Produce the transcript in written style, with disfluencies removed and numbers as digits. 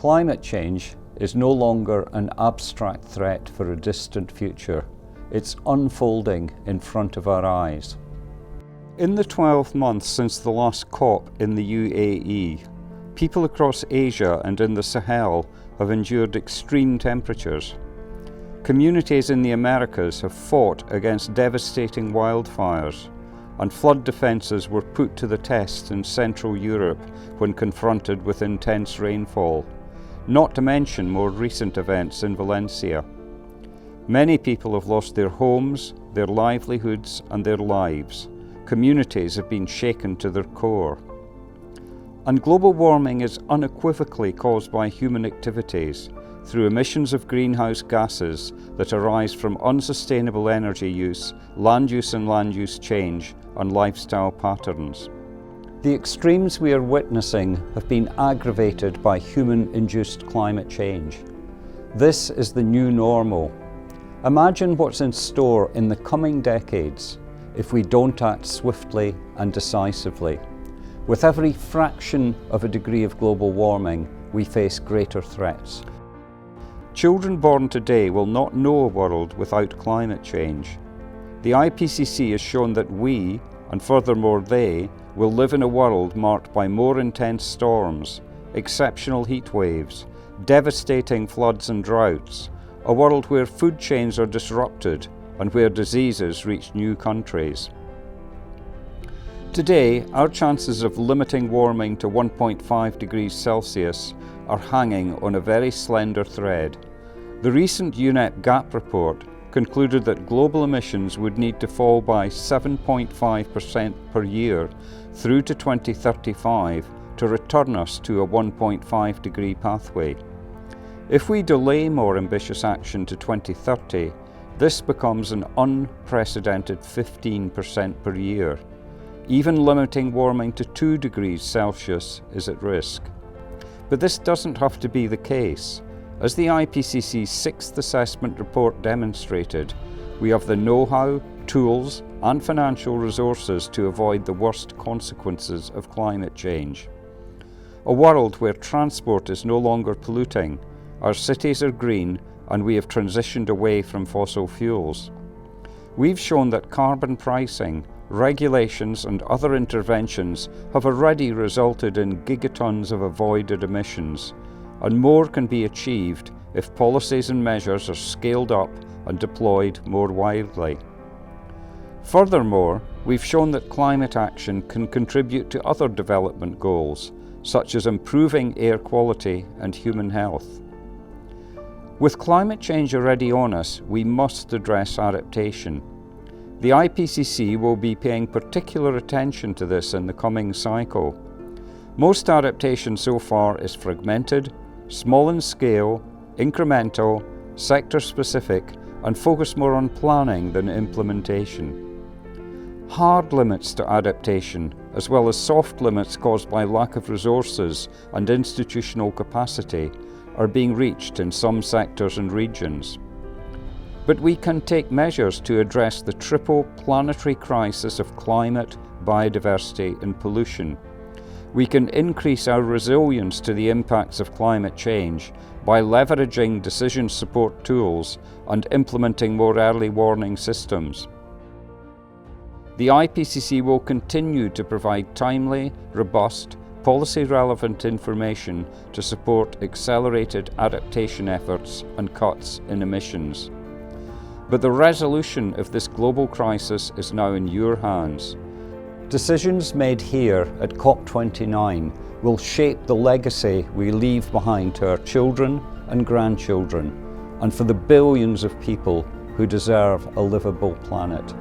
Climate change is no longer an abstract threat for a distant future. It's unfolding in front of our eyes. In the 12 months since the last COP in the UAE, people across Asia and in the Sahel have endured extreme temperatures. Communities in the Americas have fought against devastating wildfires, and flood defences were put to the test in Central Europe when confronted with intense rainfall, not to mention more recent events in Valencia. Many people have lost their homes, their livelihoods and their lives. Communities have been shaken to their core. And global warming is unequivocally caused by human activities through emissions of greenhouse gases that arise from unsustainable energy use and land use change and lifestyle patterns. The extremes we are witnessing have been aggravated by human-induced climate change. This is the new normal. Imagine what's in store in the coming decades if we don't act swiftly and decisively. With every fraction of a degree of global warming, we face greater threats. Children born today will not know a world without climate change. The IPCC has shown that we, and furthermore they, will live in a world marked by more intense storms, exceptional heat waves, devastating floods and droughts, a world where food chains are disrupted and where diseases reach new countries. Today, our chances of limiting warming to 1.5 degrees Celsius are hanging on a very slender thread. The recent UNEP GAP report concluded that global emissions would need to fall by 7.5% per year through to 2035 to return us to a 1.5 degree pathway. If we delay more ambitious action to 2030, this becomes an unprecedented 15% per year. Even limiting warming to 2 degrees Celsius is at risk. But this doesn't have to be the case. As the IPCC's 6th assessment report demonstrated, we have the know-how, tools and financial resources to avoid the worst consequences of climate change. A world where transport is no longer polluting, our cities are green and we have transitioned away from fossil fuels. We've shown that carbon pricing, regulations and other interventions have already resulted in gigatons of avoided emissions, and more can be achieved if policies and measures are scaled up and deployed more widely. Furthermore, we've shown that climate action can contribute to other development goals, such as improving air quality and human health. With climate change already on us, we must address adaptation. The IPCC will be paying particular attention to this in the coming cycle. Most adaptation so far is fragmented, small in scale, incremental, sector-specific, and focused more on planning than implementation. Hard limits to adaptation, as well as soft limits caused by lack of resources and institutional capacity, are being reached in some sectors and regions. But we can take measures to address the triple planetary crisis of climate, biodiversity and pollution. We can increase our resilience to the impacts of climate change by leveraging decision support tools and implementing more early warning systems. The IPCC will continue to provide timely, robust, policy-relevant information to support accelerated adaptation efforts and cuts in emissions. But the resolution of this global crisis is now in your hands. Decisions made here at COP29 will shape the legacy we leave behind to our children and grandchildren, and for the billions of people who deserve a livable planet.